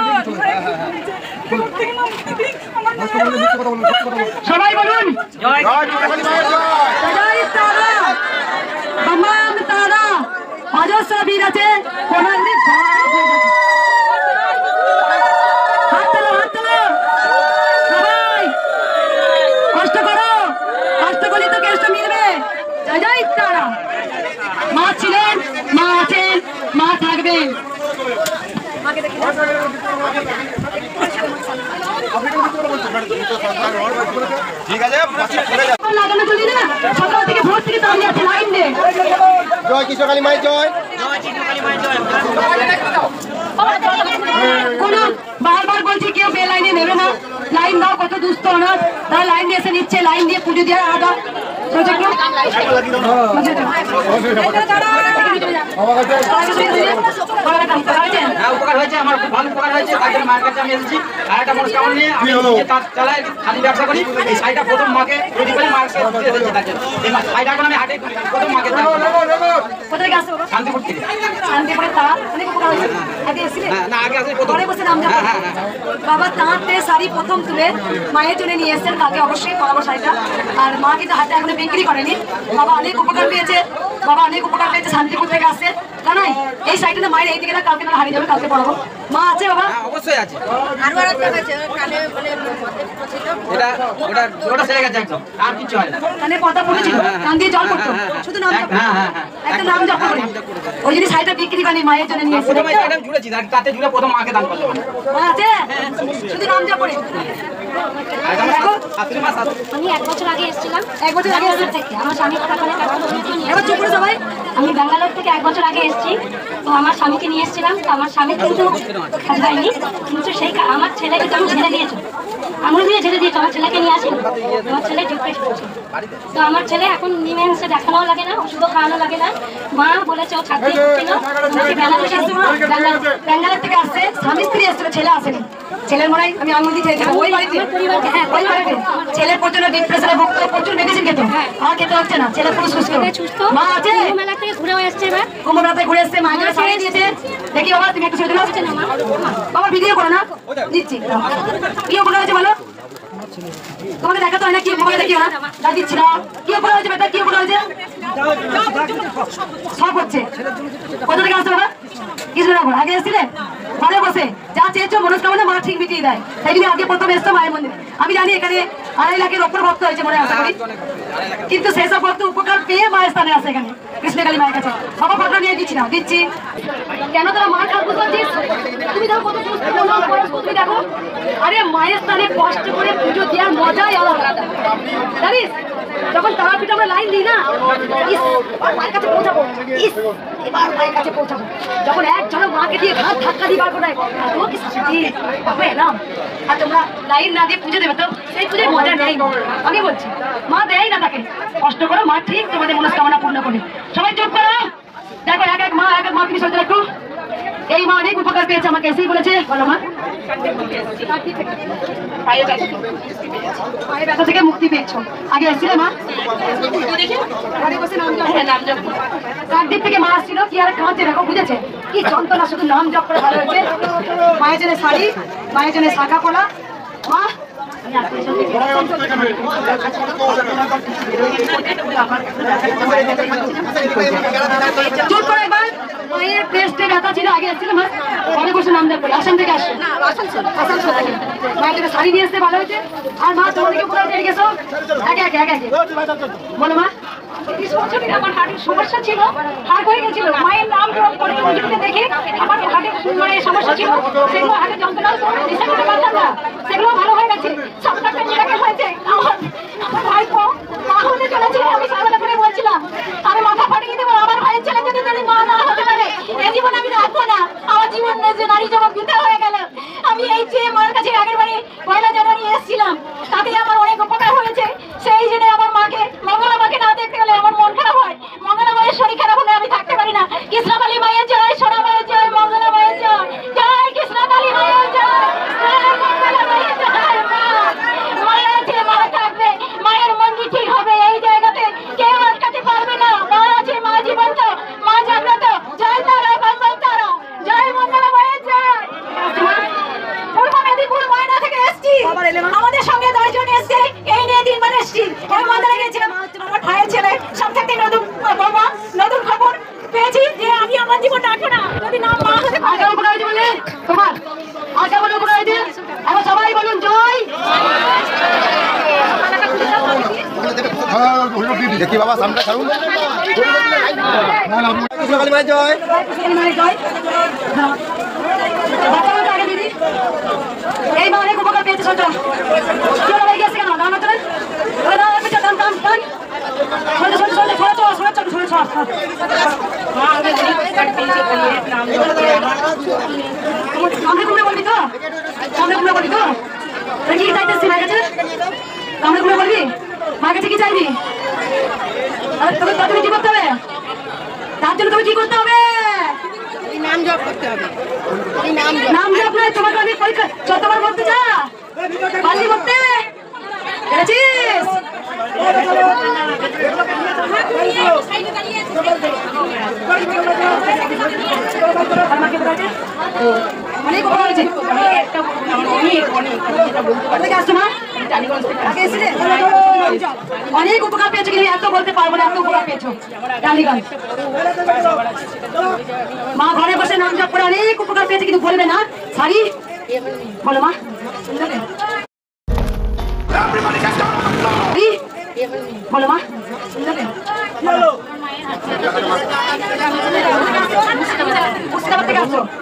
সবাই বলুন জয় তারা, তমাম তারা, অজস্র বীর আছে। হাত তোলো, হাত তোলো সবাই, কষ্ট করো, কষ্ট করলে তো কেষ্ট মিলবে। জয় জয় তারা। মা ছিলেন, মা আছেন, মা থাকবেন। ঠিক আছে, লাগানো চলি না, সকাল থেকে ভোর থেকে দাঁড়িয়ে আছে লাইন দিয়ে। জয় কৃষ্ণকালী মায়ের জয়। কোন বারবার বলছি কে কেউ বে লাইনে নেবে না, লাইন দাও, কত দুস্থ অনাথ তারা লাইন দিয়ে এসে নিচ্ছে, লাইন দিয়ে পুজো দেওয়ার আদা উপকার হয়েছে, আমার খুব ভালো উপকার হয়েছে। তাই জন্য মায়ের কাছে আমি এসেছি। আর একটা মনস্কামনা নিয়ে আমি নিজে কাজ চালাই, খালি ব্যবসা করি। এই শাড়িটা প্রথম মাকে তৈরি করে মায়ের কাছে এসেছি। তার জন্য এই শাড়িটা এখন আমি হাটে তুলি, প্রথম মাকে দান করলাম। কোথায় গেছে বাবা? শান্তিপুর থেকে। শান্তিপুরে তাঁত অনেক উপকার হয়েছে। আগে এসেছিলে? না, আগে আসলে প্রথম। ঘরে বসে নাম জপ করতে। বাবা তাঁতে শাড়ি প্রথম তুলে মায়ের জন্য নিয়ে এসেছেন, কালকে অবশ্যই পরাবো শাড়িটা। আর মা কিন্তু হাতে এখনো বিক্রি করেনি। বাবা অনেক উপকার পেয়েছে, বাবা অনেক উপকার পেয়েছে, শান্তিপুর থেকে আসছে। জানাই এই শাড়িটা মায়ের এই দিকে না, কালকে না হারিয়ে যাবে, কালকে পরাবো। মা আছে বাবা? অবশ্যই আছে। এটা ওটা সেরে গেছে একদম, আর কিছু হয় না। কানে পর্দা পড়েছিল, কান দিয়ে জল পড়তো, শুধু নাম জপ। একটা নাম জপ করে ওই জন্য শাড়িটা বিক্রি করেনি, মায়ের জন্য নিয়ে এসেছে। প্রথমে শাড়িটা জুড়েছি, তাতে জুড়ে প্রথম মাকে দান করলাম। মা আছে, শুধু নাম জপ করে। আমি 1 বছর আগে এসেছিলাম। 1 বছর আগে এসেছে আমার স্বামী এবার চুপ করে সবাই। আমি ব্যাঙ্গালোর থেকে 1 বছর আগে এসেছি। তো আমার স্বামীকে নিয়ে এসেছিলাম। তো আমার স্বামী কিন্তু কাজ হয়নি, কিন্তু সেই আমার ছেলেকে তুমি ছেড়ে দিয়েছো, আঙুল দিয়ে ছেড়ে দিয়েছো। আমার ছেলেকে নিয়ে আসেন, আমার ছেলে ডিপ্রেস করছে। তো আমার ছেলে এখন নিমেন্সে দেখানোও লাগে না, ওষুধও খাওয়ানো লাগে না। মা বলেছে ও ছাড়তে ছিল, ব্যাঙ্গালোর থেকে আসছে, স্বামী স্ত্রী এসেছিল, ছেলে আসেনি। ছেলের মনে হয় আমি আঙুল দিয়ে ছেড়েছিলাম ওই বাড়িতে। হ্যাঁ ওই বাড়িতে ছেলে প্রচন্ড ডিপ্রেশনে ভুগত, প্রচুর মেডিসিন খেত, আর খেতে হচ্ছে না। ছেলে পুরো সুস্থ। মা আছে, মেলা থেকে ঘুরেও এসছে। এবার কুম্ভ মেলাতে ঘুরে এসছে, মায়ের শাড়ি দিয়েছে। দেখি বাবা তুমি একটু ছেড়ে দিচ্ছ না বাবা, ভিডিও করো না, দিচ্ছি। কি উপকার হয়েছে বলো? তোমাকে দেখাতে হয় না কি উপকার, দেখিও না, যা দিচ্ছি না। কি উপকার হয়েছে বেটা, কি উপকার হয়েছে? সব হচ্ছে। কোথা থেকে আসছো বাবা? কৃষ্ণনগর। আগে এসেছিলে? ঘরে বসে যা চেয়েছো মনস্কামনা মা ঠিক মিটিয়ে দেয়। তাই জন্য আগে প্রথম এসছো মায়ের মন্দিরে। আমি জানি এখানে 2.5 লাখের ওপর ভক্ত হয়েছে মনে আশা করি, কিন্তু সেসব ভক্ত উপকার পেয়ে মায়ের স্থানে আসে এখানে কৃষ্ণকালী মায়ের কাছে। বাবা ফটো নিয়ে দিচ্ছি না, দিচ্ছি। কেন তোরা মা ঠাকুর করছিস? তুমি দেখো কত সুস্থ মনোজ বয়স, তুমি দেখো। আরে মায়ের স্থানে কষ্ট করে পুজো দেওয়ার মজাই আলাদা, জানিস? যখন তারাপীঠে আমরা লাইন দিই না, ইস মায়ের কাছে পৌঁছাবো, ইস এবার মায়ের কাছে পৌঁছাবো। যখন এক ঝলক মাকে দিয়ে ঘাট ধাক্কা দিয়ে বার করে ও কি শান্তি বাবা এলাম। আর তোমরা লাইন না দিয়ে পুজো দেবে তো সেই পুজোর মজা নেই। আমি বলছি মা দেয় না তাকে, কষ্ট করো, মা ঠিক তোমাদের মনস্কামনা পূর্ণ করে। সবাই চুপ করো, দেখো এক এক মা তুমি সহ্য রাখো। এই মা অনেক উপকার পেয়েছে, আমাকে এসেই বলেছে। বলো মা। পায়ের ব্যথা থেকে মুক্তি পেয়েছো। আগে এসেছিলে মা? ঘরে বসে নাম জপ, নাম জপ। কাকদ্বীপ থেকে মা আসছিল, কি আর কাঁদছে দেখো, বুঝেছে কি যন্ত্রণা, শুধু নাম জপ করে ভালো হয়েছে। মায়ের জন্য শাড়ি, মায়ের জন্য শাখা পলা। মা চুপ করে একবার। মায়ের পেস্টে ব্যথা ছিল, আগে এসেছিল মা, ঘরে বসে নাম জপ করে। আসাম থেকে আসছে, আসানসোল থেকে। মায়ের জন্য শাড়ি নিয়ে এসতে ভালো হয়েছে। আর মা তোমাদেরকে কোথায় দিয়ে গেছো? একে বলো মা। আমার হার্টের সমস্যা ছিল, হার্ট হয়ে গেছিল। মায়ের নাম জপ করে ওষুধে দেখে আমার হার্টের মানে সমস্যা ছিল, সেগুলো হার্টের যন্ত্রণা নিঃশ্বাস নিতে পারতাম না, সেগুলো ভালো হয়ে গেছে। সব টাকা মিরাকেল হয়েছে। আমার ভাইপো মা হতে চলেছে, আমি সারাবেলা করে বলছিলাম আমি মাথা ফাটিয়ে দেবো, আমার ভাইয়ের ছেলে যদি মা না হতে পারে এই জীবন আমি রাখবো না। আমার জীবন যে নারী জবাব বৃথা হয়ে গেল। আমি এই যে মার কাছে আগের বাড়ি 1 জানুয়ারি এসেছিলাম, তাতে আমার অনেক উপকার হয়েছে। সেই জন্য আমার মাকে, মঙ্গলা মাকে না দেখতে গেলে আমার মন খারাপ হয়। মঙ্গলা মায়ের শরীর খারাপ হলে আমি থাকতে পারি না। কৃষ্ণকালী মায়ের জয়, সোনা মায়ের জয়, মঙ্গলা মায়ের জয়, জয় কৃষ্ণকালী মায়ের জয়, জয় মঙ্গলা মায়ের জয়। মায়ের আছে, মা থাকবে, মায়ের মন্দির ঠিক হবে। এই জায়গাতে কেউ আটকাতে পারবে না। মা আছে, মা জীবন্ত, মা জাগ্রত। জয় তারা, বাংলার তারা, জয় মঙ্গলা মায়ের জয়। পূর্ব মেদিনীপুর ময়না থেকে এসছি, আমাদের সঙ্গে 10 জন এসছে। এই নিয়ে 3 বার এসছি। আমি মন্দিরে গেছিলাম, আমার ভাইয়ের ছেলে সব থেকে নতুন বাবা, নতুন খবর পেয়েছি যে আমি আমার জীবন রাখবো না যদি না মা হতে পারে। আগে উপকার হয়েছে বলে তোমার আগে বলে উপকার হয়েছে। এখন সবাই বলুন জয়। দেখি বাবা সামনে ছাড়ুন। কৃষ্ণকালী মায়ের জয়। এই মা অনেক উপকার পেয়েছে। সহ্য গেছে কেন দাম টান টান টান টান। সামনে ঘুরে বলবি তো? সামনে ঘুরে বলবি তো? কি চাইতেছি মায়ের কাছে? সামনে ঘুরে বলবি? মায়ের কাছে কি চাইবি? তুমি কি করতে হবে? তার জন্য তুমি কি করতে হবে? নাম জপ করতে হবে। নাম জপ নয়, তোমাকে আমি পরীক্ষা যতবার বলতে যা পারলি করতে পেরেছিস? অনেক উপকার হয়েছে। অনেক উপকার পেয়েছো, কিন্তু এত বলতে পারবো না এত উপকার পেয়েছো। টালিগঞ্জ মা ঘরে বসে নাম জপ করে অনেক উপকার পেয়েছে, কিন্তু বলবে না। সারি বলো মা, বলো মা,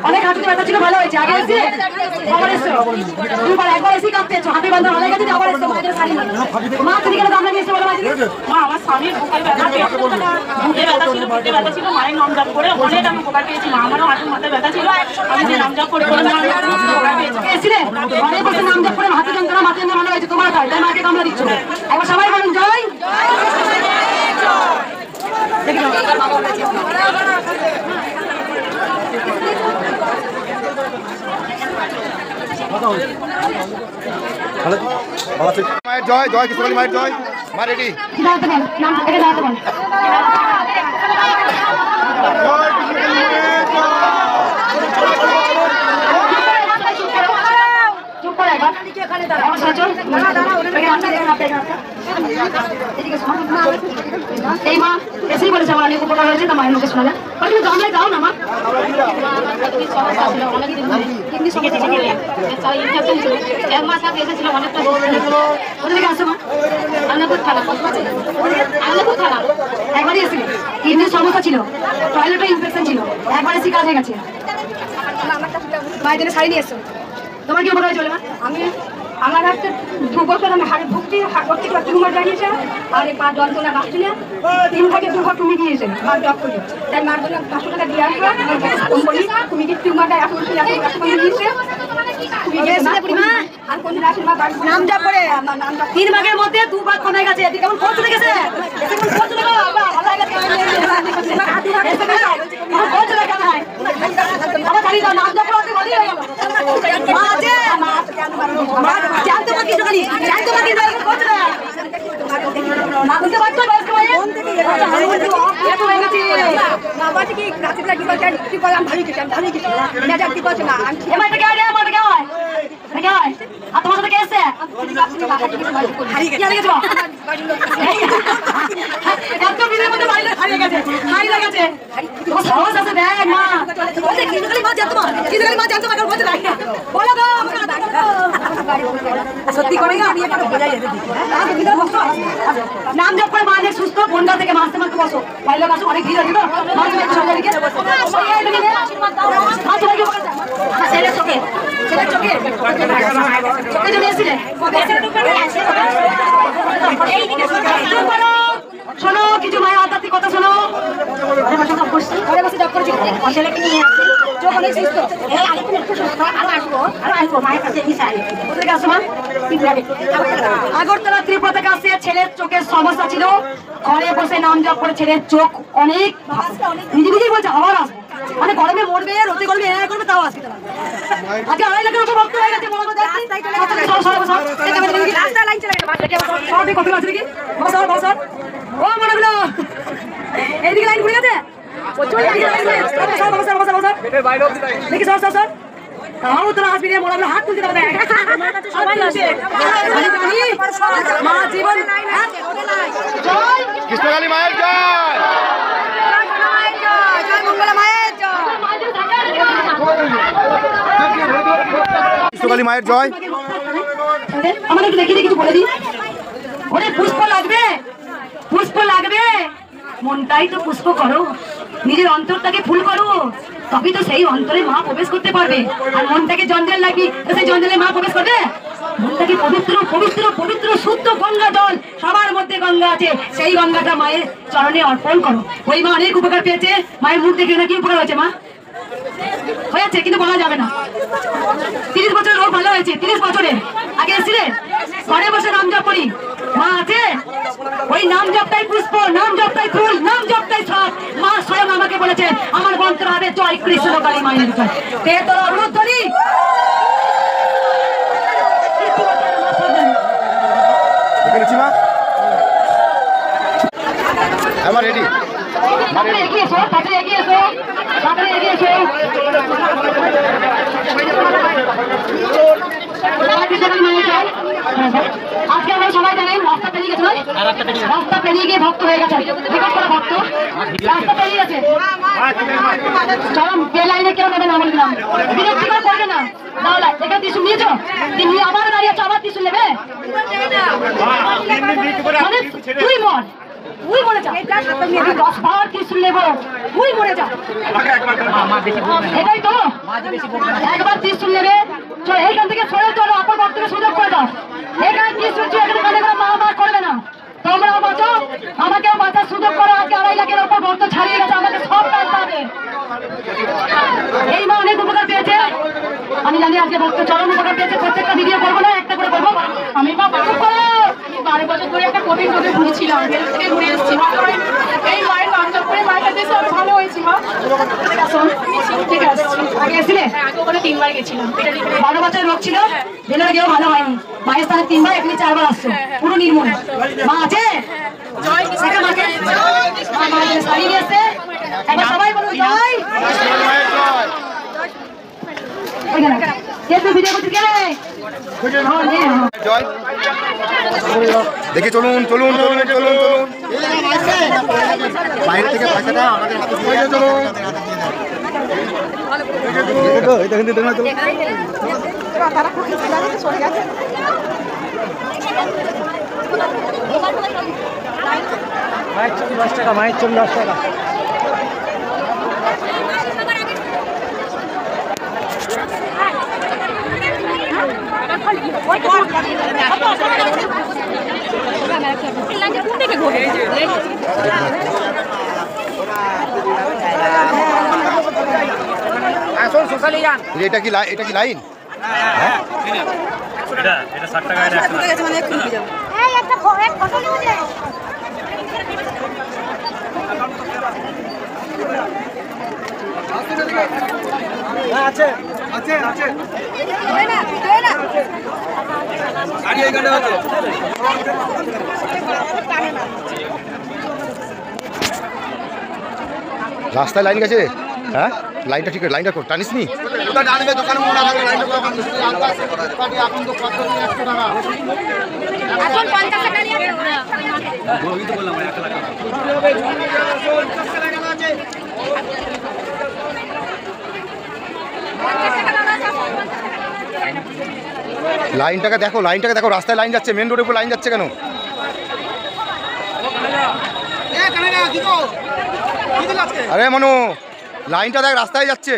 অনেক হাঁটুতে ব্যথা ছিল, ভালো হয়েছে। আগে এসে আবার এসছো দুবার, একবার এসে কাঁপতে এসছো, হাঁটু বান্ধা ভালো গেছে, আবার এসছো। মা তুমি কেন দাম লাগিয়েছো বলো? মা আমার স্বামীর বুকে ব্যথা ছিল, বুকে ব্যথা ছিল, মায়ের নাম জপ করে অনেক আমি উপকার পেয়েছি। মা আমারও হাঁটুর মাথায় ব্যথা ছিল, আমি যে নাম জপ করে উপকার পেয়েছি। এসেছিলে ঘরে বসে নাম জপ করে হাতে যন্ত্রণা মাথা যন্ত্রণা ভালো হয়েছে তোমার, তাই তাই মাকে কামড়া দিচ্ছ। একবার সবাই বলুন জয়। মায়ের জয়, জয় কৃষ্ণকালী মায়ের জয়। মা রেডি? দাঁড়াতে বল, নাম থেকে দাঁড়াতে বল। চুপ করে একবার। এই মা এসেই বলেছে আমার অনেক উপকার হয়েছে, তা মায়ের মুখে শোনা যায়। তুমি গামলায় গাও না মা। একবারই এসেছিল, কিডনির সমস্যা ছিল, টয়লেটে ইনফেকশন ছিল, একবার এসে কাজ হয়ে গেছে। মায়ের জন্য শাড়ি নিয়ে এসছো। তোমার কি উপকার হয়েছে মা? আমার একটা 2 বছর আমি হাড়ে ভুগছি, প্রত্যেকটা টিউমার জানিয়েছে, আর এই পা যন্ত্রণা বাঁচছে না। 3 থেকে 2 বার তুমি দিয়েছে মার জব করে, তাই মার জন্য 500 টাকা দিয়ে আসবে। তুমি কি টিউমারটা এখন দিয়েছে আর কোনদিন আসেন মা নাম জপ করে 3 ভাগের মধ্যে 2 ভাগ কমে গেছে। এদিকে কেমন খরচ হয়ে গেছে? তোমার সাথে কে এসছে? নাম জপ করে মা অনেক সুস্থ, বন্যা থেকে মাসতে মাসতে বসো, ভালো আসো, অনেক ভিড় আছে তো চোখে চোখে চোখে চলে এসেছিলে। শোনো কিছু মায়ের আধ্যাত্মিক কথা শোনো। আগরতলা ত্রিপুরা থেকে আসছে, ছেলের চোখের সমস্যা ছিল, ঘরে বসে নাম জপ করে ছেলের চোখ অনেক নিজে নিজেই বলছে আবার আসবে, মানে গরমে মরবে, রোদে গরমে করবে, তাও আসবে। আজকে 2.5 লাখের মতো ভক্ত হয়ে গেছে। ও মনে হলো এইদিকে লাইন ঘুরে গেছে, দেখি সর সর সর, তাও তোরা আসবি রে, মনে হলো হাত তুলতে পারবে মা জীবন। কৃষ্ণকালী মায়ের জয়, মঙ্গলা মায়ের জয়, কৃষ্ণকালী মায়ের জয়। আমাদের একটু দেখি কিছু বলে দিই। ওরে পুষ্প লাগবে, পুষ্প লাগবে, মনটাই তো পুষ্প করো, নিজের অন্তরটাকে ফুল করো, তবেই তো সেই অন্তরে মা প্রবেশ করতে পারবে। আর মনটাকে জঞ্জাল লাগবে, তো সেই জঞ্জালে মা প্রবেশ করবে? মনটা কি পবিত্র পবিত্র পবিত্র শুদ্ধ গঙ্গা জল, সবার মধ্যে গঙ্গা আছে, সেই গঙ্গাটা মায়ের চরণে অর্পণ করো। ওই মা অনেক উপকার পেয়েছে, মায়ের মুখ দেখে না কি উপকার হয়েছে মা হয়েছে, কিন্তু বলা যাবে না। 30 বছর রোগ ভালো হয়েছে, 30 বছরে আগে এসেছিলেন, ঘরে বসে নাম জপ করি, মা আছে, ওই নাম জপটাই পুষ্প, নাম জপটাই ফুল, নাম জপটাই সব। মা স্বয়ং আমাকে বলেছেন আমার মন্ত্র হবে জয় কৃষ্ণ কালী মায়ের জয়। তে তোর অনুরোধ করি মা আমার রেডি তাড়াতাড়ি এগিয়ে এসো, তাড়াতাড়ি এগিয়ে এসো, তাড়াতাড়ি এগিয়ে এসো। আজকে আমরা সবাই জানেন রাস্তা পেরিয়ে গেছে, রাস্তা পেরিয়ে গিয়ে ভক্ত হয়ে গেছে, রেকর্ড করা ভক্ত রাস্তা পেরিয়ে গেছে। চরম বে লাইনে কেউ নেবে না, বললাম বিরক্তি করে করবে না। তাহলে এখানে ত্রিশুল নিয়েছো, তুমি আবার দাঁড়িয়ে আছো, আবার ত্রিশুল নেবে মানে তুই মর, তুই মরে যা, 10 বার ত্রিশুল নেবো, তুই মরে যা, এটাই তো। একবার ত্রিশুল নেবে, চলো এইখান থেকে সরে চলো, অপর ভক্তকে সুযোগ করে দাও। এখানে ত্রিশুল এখানে কানে করে মা মা করবে না, তোমরাও বাঁচো, আমাকেও বাঁচার সুযোগ করো। আজকে 2.5 লাখের ওপর ভক্ত ছাড়িয়ে গেছে, আমাকে সব টানতে হবে। এই মা অনেক উপকার পেয়েছে, আমি জানি আজকে ভক্ত চরম উপকার পেয়েছে। প্রত্যেকটা ভিডিও করবো না, একটা করে করবো। আমি মা বাসুক করো, 12 বছর ধরে একটা কোভিড রোগে ঘুরেছিলাম, হেলথ থেকে ঘুরে এসেছি। এই মায়ের নাম জপ করে মায়ের কাছে এসে আমি ভালো হয়েছি। মা ঠিক আছে, আগে এসেছিলে? আগে ওখানে 3 বার গেছিলাম। 12 বছর রোগ ছিল, ভেতরে গিয়েও ভালো হয়নি, মায়ের স্থানে 3 বার, এখানে 4 বার আসছো, পুরো নির্মূল। মা আছে, জয় সেটা মাকে মা মাকে শাড়ি নিয়ে এসছে, একবার সবাই বলুন জয়। ভিডিও করতে গেলে জয় দেখি, চলুন চলুন চলুন চলুন চলুন, বাইরে থেকে পয়সাটা আমাদের হাতে দিয়ে চলুন। মায়ের চুন 10 টাকা, মায়ের চুন 10 টাকা। এটা কি লাইন? এটা 60 টাকা, এটা 100 টাকা। আছে আছে আছে রাস্তায় লাইন গেছে। হ্যাঁ লাইনটা ঠিক আছে, লাইনটা টানিস নি। লাইনটাকে দেখো, লাইনটাকে দেখো, রাস্তায় লাইন যাচ্ছে, মেন রোডের উপর লাইন যাচ্ছে কেন? আরে মনু, লাইনটা দেখ, রাস্তায় যাচ্ছে।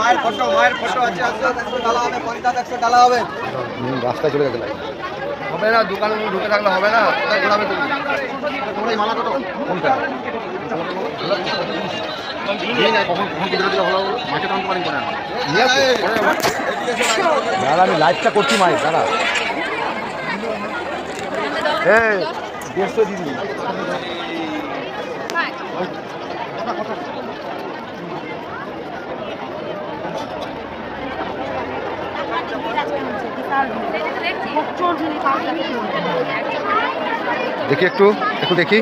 মায়ের ফটো আছে, ডালা হবে 50-100 ডালা হবে। রাস্তায় চলে গেছে লাইন, হবে না, দোকানে ঢুকে থাকলে হবে না। কোথায় ঘোরাবে তুমি? তোমরা এই মালা কত কোনটা আমি লাইভটা করছি মায়ের, দাঁড়া। হ্যাঁ 150 দিদি। দেখি একটু দেখি।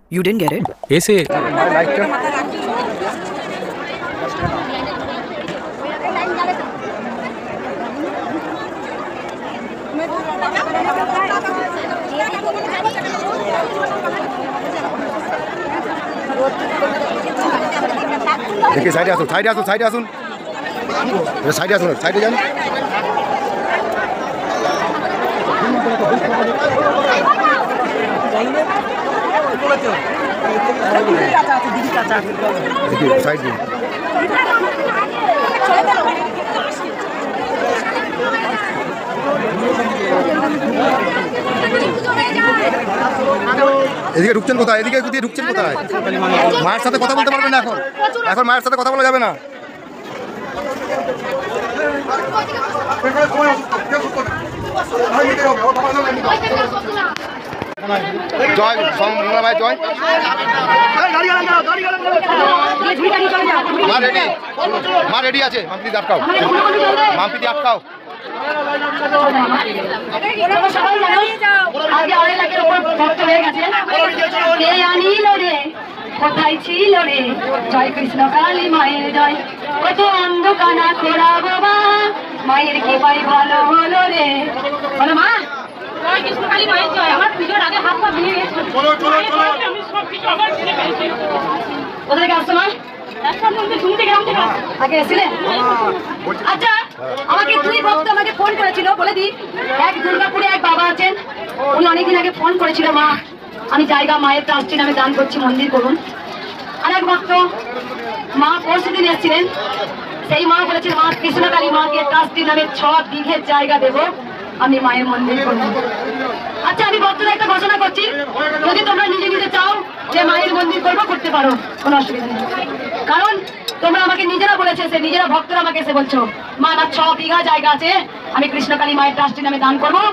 You didn't get it? এসে দেখি সাইডে আসুন, সাইডে আসুন, সাইডে আসুন, সাইডে আসুন, সাইডে যান। দেখি সাইড দিন। এদিকে ঢুকছেন কোথায়? এদিকে দিয়ে ঢুকছেন কোথায়? মায়ের সাথে কথা বলতে পারবেন না এখন, এখন মায়ের সাথে কথা বলা যাবে না। জয় মঙ্গলা ভাই, জয়। মা রেডি, মা রেডি আছে। মাম্পি দিয়ে আটকাও, মাম্পি দিয়ে আটকাও। কোথায় ছিল রে জয় কৃষ্ণ কালী মায়ের জয়, কত অন্ধকানা খোড়া বাবা মায়ের কি পাই ভালো হলো রে। বলো মা, জয় কৃষ্ণ কালী মায়ের জয়। আমার পুজোর আগে হাত পা ভেঙে গেছে। কোথা থেকে আসছো মা? আগে এসেছিলে? আচ্ছা, আমাকে দুই ভক্ত আমাকে ফোন করেছিল, বলে দি। এক দুর্গাপুরে এক বাবা আছেন, উনি অনেকদিন আগে ফোন করেছিল, মা আমি জায়গা মায়ের ট্রাস্টি নামে দান করছি, মন্দির করুন। আর এক ভক্ত মা পরশু দিন এসেছিলেন, সেই মা বলেছেন মা কৃষ্ণকালী মাকে ট্রাস্টি নামে 6 বিঘের জায়গা দেবো, আমি মায়ের মন্দির করবো। আচ্ছা, আমি ভক্তদের একটা ঘোষণা করছি, যদি তোমরা নিজে নিজে চাও যে মায়ের মন্দির করবো, করতে পারো, কোনো অসুবিধা নেই। কারণ তোমরা আমাকে নিজেরা বলেছে, সে নিজেরা ভক্তরা আমাকে এসে বলছো মা আমার 6 বিঘা জায়গা আছে, আমি কৃষ্ণকালী মায়ের ট্রাস্টি নামে দান করবো,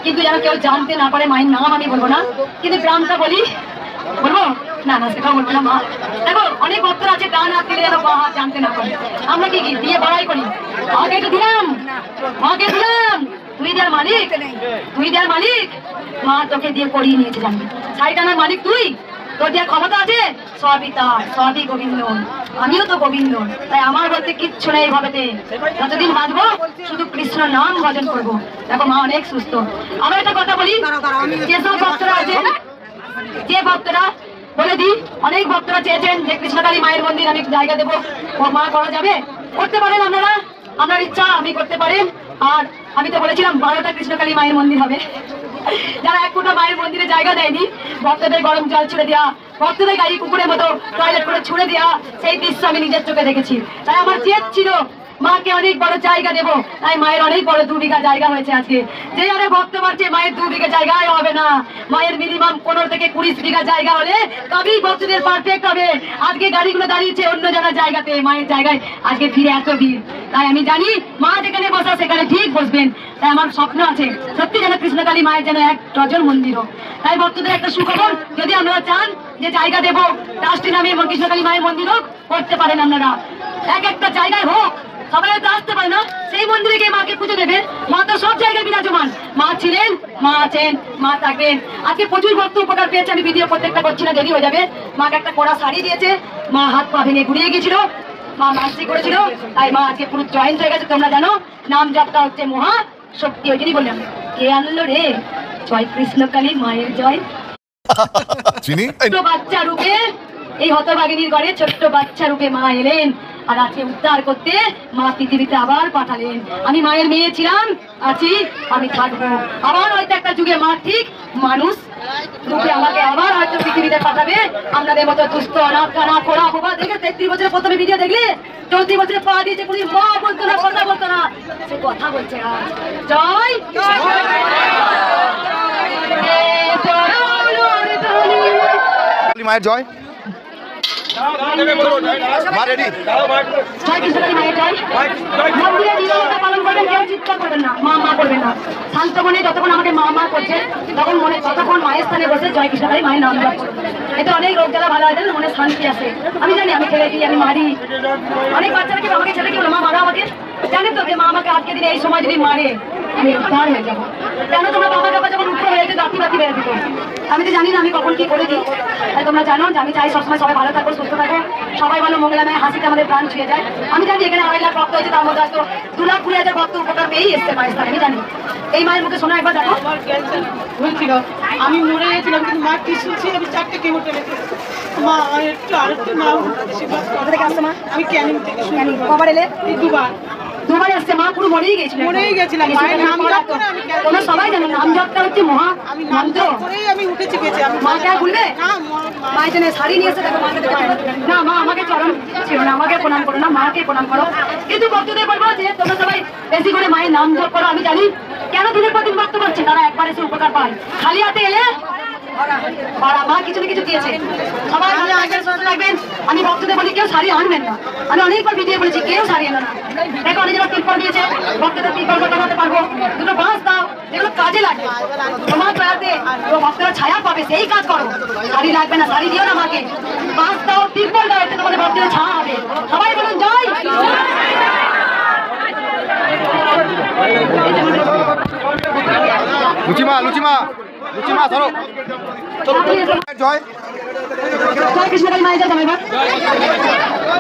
কিন্তু যেন কেউ জানতে না পারে। মায়ের নাম আমি বলবো না, কিন্তু গ্রামটা বলি। বলবো না? না, সেটাও বলবো না মা। দেখো, অনেক ভক্তরা আছে ডান হাত দিলে যেন বাঁ হাত জানতে না পারে। আমরা কি কি দিয়ে বড়াই করি? আগে তো দিলাম, আগে দিলাম, তুই দেওয়ার মালিক, তুই দেওয়ার মালিক। মা তোকে দিয়ে করিয়ে নিয়েছে, জানবি সাইটানার মালিক তুই, তোর দেওয়ার ক্ষমতা আছে। সবই তার, সবই গোবিন্দ, আমিও তো গোবিন্দ। তাই আমার বলতে কিচ্ছু নেই ভাবেতে। যতদিন বাঁচবো শুধু কৃষ্ণ নাম ভজন করবো। দেখো মা অনেক সুস্থ। আবার একটা কথা বলি, যেসব ভক্তরা আছে, যে ভক্তরা বলে দি, অনেক ভক্তরা চেয়েছেন যে কৃষ্ণকালী মায়ের মন্দির আমি জায়গা দেবো, ও মা করা যাবে? করতে পারেন আপনারা, আপনার ইচ্ছা আপনি করতে পারেন। আর আমি তো বলেছিলাম 12টা কৃষ্ণকালী মায়ের মন্দির হবে। যারা 1 কোটা মায়ের মন্দিরে জায়গা দেয়নি, ভক্তদের গরম জল ছুড়ে দেওয়া, ভক্তদের গাড়ি কুকুরের মতো টয়লেট করে ছুড়ে দেওয়া, সেই দৃশ্য আমি নিজের চোখে দেখেছি। তাই আমার জেদ ছিল মাকে অনেক বড় জায়গা দেবো। তাই মায়ের অনেক বড় 2 বিঘা জায়গা হয়েছে আজকে। যে আরে ভক্ত মারছে মায়ের 2 বিঘা জায়গায় হবে না, মায়ের মিনিমাম 15 থেকে 20 বিঘা জায়গা হলে তবেই ভক্তদের পারফেক্ট হবে। আজকে গাড়িগুলো দাঁড়িয়েছে অন্য জনের জায়গাতে, মায়ের জায়গায় আজকে ভিড়, এত ভিড়। তাই আমি জানি মা যেখানে বসা সেখানে ঠিক বসবেন। তাই আমার স্বপ্ন আছে সত্যি যেন কৃষ্ণকালী মায়ের যেন 1 ডজন মন্দির হোক। তাই ভক্তদের একটা সুখবর, যদি আপনারা চান যে জায়গা দেবো ট্রাস্টি নামে কৃষ্ণকালী মায়ের মন্দির হোক, করতে পারেন আপনারা। একটা জায়গায় হোক, সবাই তো আসতে পারে না, সেই মন্দিরে গিয়ে মাকে পুজো দেবে। মা তো সব জায়গায় বিরাজমান, মা ছিলেন, মা আছেন, মা থাকবেন। আজকে প্রচুর ভক্ত উপকার পেয়েছে। আমি ভিডিও প্রত্যেকটা করছি না, দেরি হয়ে যাবে। মাকে একটা কড়া শাড়ি দিয়েছে, মা হাত পা ভেঙে ঘুরিয়ে গেছিল, মা মাসি করেছিল, তাই মা আজকে পুরো জয়েন্ট হয়ে গেছে। তোমরা জানো নাম জপটা হচ্ছে মহা শক্তি। ওই জন্যই বললাম কে আনলো রে জয় কৃষ্ণকালী মায়ের জয়। চিনি ছোট বাচ্চা রূপে এই হতভাগিনীর ঘরে ছোট্ট বাচ্চা রূপে মা এলেন, আর আজকে উদ্ধার করতে মা পৃথিবীতে আবার পাঠালেন। আমি মায়ের মেয়ে ছিলাম, আছি, আমি থাকবো। আবার হয়তো একটা যুগে মা ঠিক মানুষ রূপে আমাকে আবার হয়তো পৃথিবীতে পাঠাবে। আপনাদের মতো দুস্থ অনাথ কানা খোড়া বোবা দেখে 33 বছরের প্রথমে ভিডিও দেখলে 34 বছরে পা দিয়েছে, পুরী মা বলতো না, কথা বলতো না, সে কথা বলছে। জয় মায়ের জয়। মা রেডি জয় কৃষ্ণকালী মায়ের জয়। মন্দিরে নিরবতা পালন করবেন, কেউ চিৎকার করবেন না, মা মা করবেন না। শান্ত মনে যতক্ষণ আমাকে মা মা করছে তখন মনে ততক্ষণ মায়ের স্থানে বসে জয় কৃষ্ণকালী মায়ের নাম জপ করবেন। এতে অনেক রোগ জ্বালা ভালো হয়, জানেন, মনে শান্তি আসে। আমি জানি আমি খেলে দিই, আমি মারি। অনেক বাচ্চারা কি আমাকে ছেলে কি বলো, মা মারা আমাকে, জানেন তো যে মা আমাকে আজকে দিনে এই সময় যদি মারে আমি উদ্ধার হয়ে যাবো। কেন তোমরা বাবা বাবা যখন উপরে হয়েছে জাতি বাতি বেড়ে দিত, আমি তো জানি না আমি কখন কি করে দিই। তাই তোমরা জানো যে আমি চাই সবসময় সবাই ভালো থাকো, সুস্থ থাকো, সবাই ভালো মঙ্গলাময় হাসিতে আমাদের প্রাণ ছুঁয়ে যায়। আমি জানি এখানে 2.5 লাখ ভক্ত হয়েছে, তার মধ্যে হয়তো 2,20,000 ভক্ত উপকার পেয়েই এসছে মায়ের স্থানে। আমি জানি এই মায়ের মুখে শোনা একবার দেখো। হয়েছিল আমি মরে গেছিলাম, কিন্তু মা কি শুনছি আমি 4টে কেমো টেনেছি। মা একটু আরেকটু মা কোথা থেকে আসছে মা? আমি ক্যানিং থেকে কেন কবার এলে? দুবার আসছে মা, পুরো মরেই গেছিল। মরেই গেছিলাম, মায়ের নাম জপ করে আমি তোমরা সবাই জানো নাম জপটা হচ্ছে মহা আমি নাম মন্ত্র। জপ করেই আমি উঠেছি গেছি। আমি মাকে আর ভুলবে না মায়ের জন্য শাড়ি নিয়ে এসে দেখো মাকে দেখো। না মা আমাকে চরণ ছিল না, আমাকে প্রণাম করো না, মাকে প্রণাম করো। কিন্তু ভক্তদের বলবো যে তোমরা সবাই বেশি করে মায়ের নাম জপ করো। আমি জানি কেন দিনের পর দিন ভক্ত করছে, তারা একবার এসে উপকার পায়। খালি হাতে এলে মা কিছু না কিছু দিয়েছে। সবাই ভালো আগের সুস্থ থাকবেন। আমি ভক্তদের বলি কেউ শাড়ি আনবেন না। আমি অনেকবার ভিডিও বলেছি কেউ শাড়ি আনো না। দেখো অনেকজন তিরপল দিয়েছে, ভক্তদের তিরপল বানাতে পারবো, দুটো বাঁশ দাও, যেগুলো কাজে লাগে। তোমার ছায়াতে ভক্তরা ছায়া পাবে, সেই কাজ করো। শাড়ি লাগবে না, শাড়ি দিও না মাকে, বাঁশ দাও, তিরপল দাও, এতে তোমাদের ভক্তরা ছায়া হবে। সবাই বলুন জয়। লুচিমা লুচিমা লুচিমা ধরো জয় জয় কৃষ্ণকালী মায়ের জয়। এবার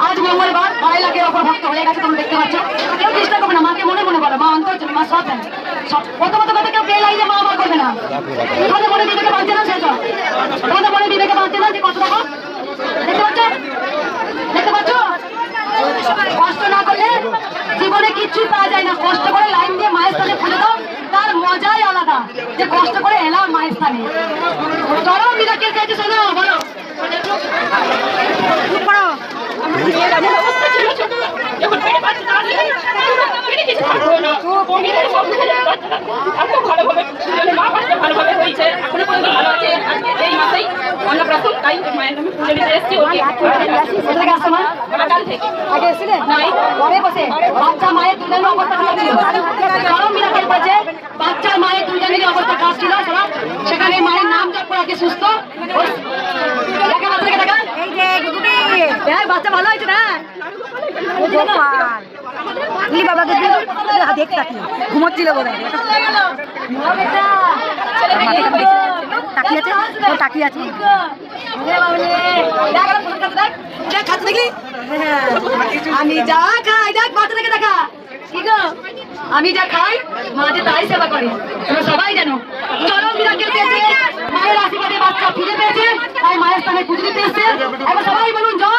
আজ মঙ্গলবার 2.5 লাখের ওপর ভক্ত হয়ে গেছে, তোমরা দেখতে পাচ্ছ। কেউ চেষ্টা করবে না, মাকে মনে মনে বলো, মা অন্তর জন্য, মা সব জানে। প্রথমত কথা কেউ পেয়ে লাইলে মা মা করবে না। তোমাদের মনে বিবেকে বাঁচছে না সেসব, তোমাদের মনে বিবেকে বাঁচছে না যে কত টাকা দেখতে পাচ্ছ, দেখতে পাচ্ছ। কষ্ট না করলে জীবনে কিচ্ছুই পাওয়া যায় না। কষ্ট করে লাইন দিয়ে মায়ের স্থানে পুজো দাও, তার মজাই আলাদা। যে কষ্ট করে এলাম মায়ের স্থানে, চলো মিরাকেল চাইছে, শোনো বলো। বাচ্চা মায়ের দুজনের অবস্থা খারাপ ছিল, বাচ্চা মায়ের দুজনের অবস্থা খারাপ ছিল। সেখানে মায়ের নাম জপ করে সুস্থ। বাচ্চা ভালো হয়েছে না, বাবাকে দেখতে ঘুমোচ্ছিল বোধ হয়, তাকিয়ে আছে। আমি যা খাই দেখ, বাচ্চা থেকে দেখা, ঠিক আছে? আমি যা খাই মা যে তাই সেবা করে, তোমরা সবাই জানো। চলো মিরাকেল পেয়েছে, মায়ের আশীর্বাদে বাচ্চা ফিরে পেয়েছে, তাই মায়ের স্থানে পুজো দিতে এসছে। এবার সবাই বলুন জয়।